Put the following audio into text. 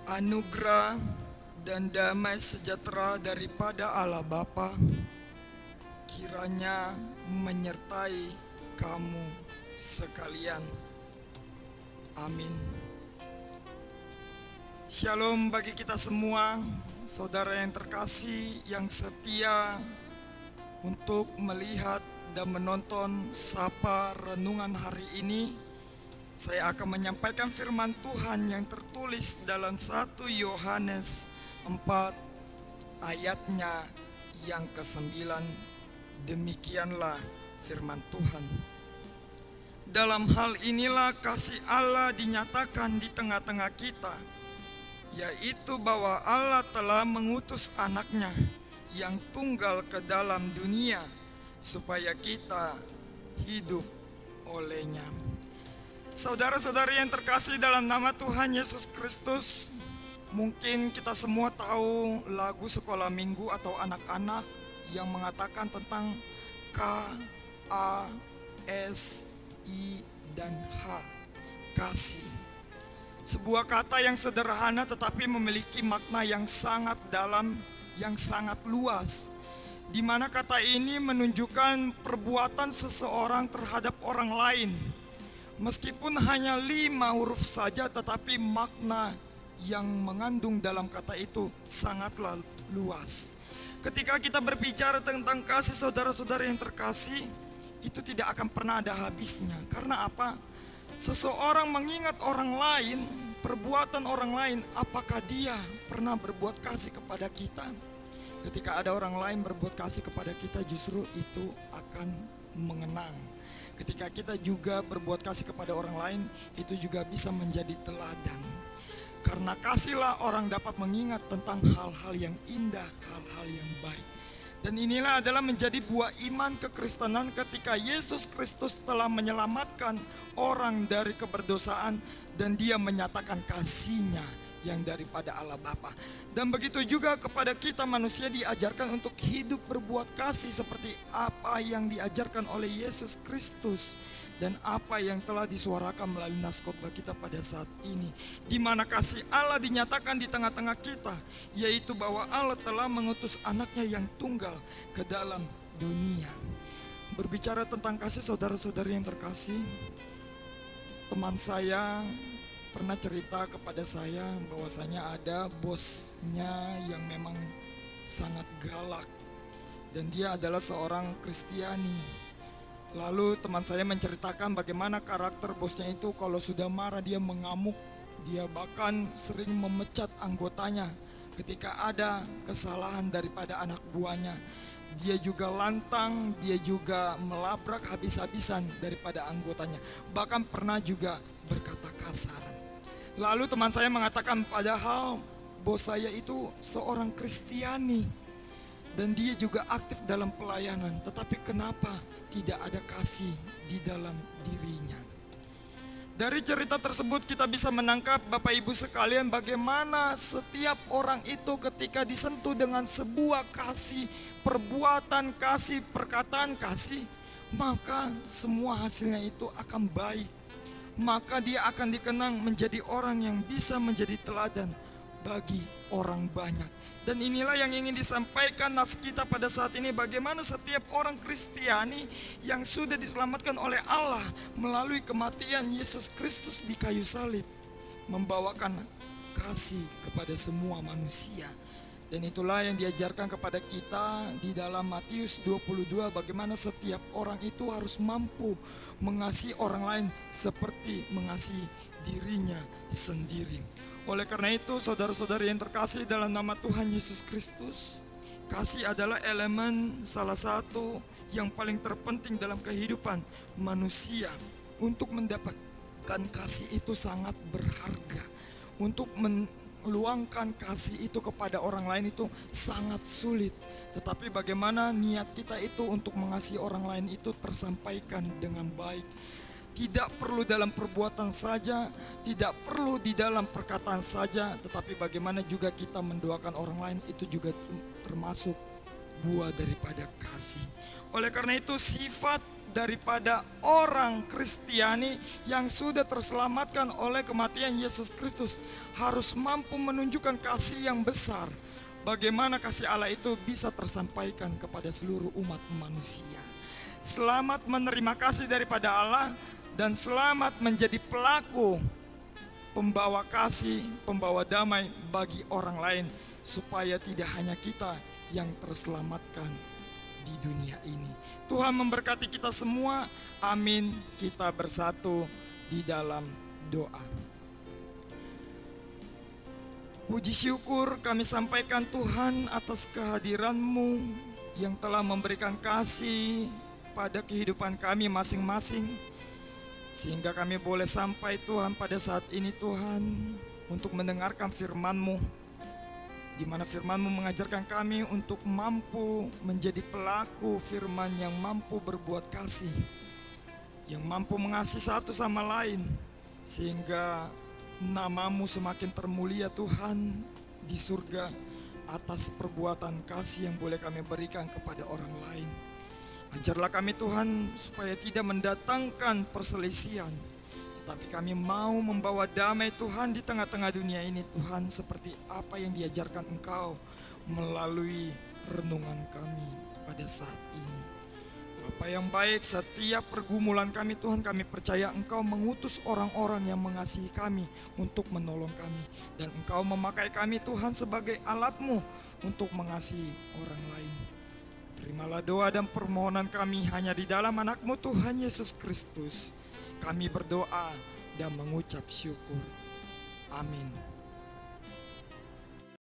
Anugerah dan damai sejahtera daripada Allah Bapa kiranya menyertai kamu sekalian. Amin. Shalom bagi kita semua, saudara yang terkasih, yang setia untuk melihat dan menonton Sapa Renungan hari ini. Saya akan menyampaikan firman Tuhan yang tertulis dalam 1 Yohanes 4 ayatnya yang ke-9. Demikianlah firman Tuhan. Dalam hal inilah kasih Allah dinyatakan di tengah-tengah kita, yaitu bahwa Allah telah mengutus anaknya yang tunggal ke dalam dunia supaya kita hidup olehnya. Saudara-saudari yang terkasih dalam nama Tuhan Yesus Kristus, mungkin kita semua tahu lagu sekolah minggu atau anak-anak yang mengatakan tentang K, A, S, I, dan H, kasih. Sebuah kata yang sederhana tetapi memiliki makna yang sangat dalam, yang sangat luas, di mana kata ini menunjukkan perbuatan seseorang terhadap orang lain. Meskipun hanya 5 huruf saja, tetapi makna yang mengandung dalam kata itu sangatlah luas. Ketika kita berbicara tentang kasih, saudara-saudara yang terkasih, itu tidak akan pernah ada habisnya. Karena apa? Seseorang mengingat orang lain, perbuatan orang lain, apakah dia pernah berbuat kasih kepada kita? Ketika ada orang lain berbuat kasih kepada kita, justru itu akan mengenang. Ketika kita juga berbuat kasih kepada orang lain, itu juga bisa menjadi teladan. Karena kasihlah orang dapat mengingat tentang hal-hal yang indah, hal-hal yang baik. Dan inilah adalah menjadi buah iman kekristenan ketika Yesus Kristus telah menyelamatkan orang dari keberdosaan dan dia menyatakan kasih-Nya yang daripada Allah Bapa. Dan begitu juga kepada kita manusia diajarkan untuk hidup berbuat kasih seperti apa yang diajarkan oleh Yesus Kristus dan apa yang telah disuarakan melalui nas khotbah kita pada saat ini, di mana kasih Allah dinyatakan di tengah-tengah kita, yaitu bahwa Allah telah mengutus anaknya yang tunggal ke dalam dunia. Berbicara tentang kasih, saudara-saudari yang terkasih, teman saya pernah cerita kepada saya bahwasanya ada bosnya yang memang sangat galak dan dia adalah seorang Kristiani. Lalu teman saya menceritakan bagaimana karakter bosnya itu kalau sudah marah dia mengamuk, dia bahkan sering memecat anggotanya ketika ada kesalahan daripada anak buahnya. Dia juga lantang, dia juga melabrak habis-habisan daripada anggotanya, bahkan pernah juga berkata kasar. Lalu teman saya mengatakan padahal bos saya itu seorang Kristiani dan dia juga aktif dalam pelayanan, tetapi kenapa tidak ada kasih di dalam dirinya? Dari cerita tersebut kita bisa menangkap Bapak Ibu sekalian bagaimana setiap orang itu ketika disentuh dengan sebuah kasih, perbuatan kasih, perkataan kasih, maka semua hasilnya itu akan baik. Maka dia akan dikenang menjadi orang yang bisa menjadi teladan bagi orang banyak. Dan inilah yang ingin disampaikan nas kita pada saat ini, bagaimana setiap orang Kristiani yang sudah diselamatkan oleh Allah melalui kematian Yesus Kristus di kayu salib membawakan kasih kepada semua manusia. Dan itulah yang diajarkan kepada kita di dalam Matius 22, bagaimana setiap orang itu harus mampu mengasihi orang lain seperti mengasihi dirinya sendiri. Oleh karena itu, saudara-saudari yang terkasih dalam nama Tuhan Yesus Kristus, kasih adalah elemen salah satu yang paling terpenting dalam kehidupan manusia. Untuk mendapatkan kasih itu sangat berharga. Untuk meluangkan kasih itu kepada orang lain itu sangat sulit. Tetapi bagaimana niat kita itu untuk mengasihi orang lain itu tersampaikan dengan baik. Tidak perlu dalam perbuatan saja, tidak perlu di dalam perkataan saja, tetapi bagaimana juga kita mendoakan orang lain itu juga termasuk buah daripada kasih. Oleh karena itu sifat daripada orang Kristiani yang sudah terselamatkan oleh kematian Yesus Kristus harus mampu menunjukkan kasih yang besar. Bagaimana kasih Allah itu bisa tersampaikan kepada seluruh umat manusia. Selamat menerima kasih daripada Allah dan selamat menjadi pelaku pembawa kasih, pembawa damai bagi orang lain, supaya tidak hanya kita yang terselamatkan di dunia ini. Tuhan memberkati kita semua. Amin. Kita bersatu di dalam doa. Puji syukur kami sampaikan Tuhan atas kehadiran-Mu yang telah memberikan kasih pada kehidupan kami masing-masing, sehingga kami boleh sampai Tuhan pada saat ini Tuhan untuk mendengarkan firman-Mu, di mana firman-Mu mengajarkan kami untuk mampu menjadi pelaku firman yang mampu berbuat kasih, yang mampu mengasihi satu sama lain, sehingga nama-Mu semakin termulia Tuhan di surga atas perbuatan kasih yang boleh kami berikan kepada orang lain. Ajarlah kami Tuhan supaya tidak mendatangkan perselisihan, tetapi kami mau membawa damai Tuhan di tengah-tengah dunia ini Tuhan, seperti apa yang diajarkan Engkau melalui renungan kami pada saat ini. Bapa yang baik, setiap pergumulan kami Tuhan, kami percaya Engkau mengutus orang-orang yang mengasihi kami untuk menolong kami, dan Engkau memakai kami Tuhan sebagai alat-Mu untuk mengasihi orang lain. Terimalah doa dan permohonan kami hanya di dalam anak-Mu Tuhan Yesus Kristus. Kami berdoa dan mengucap syukur. Amin.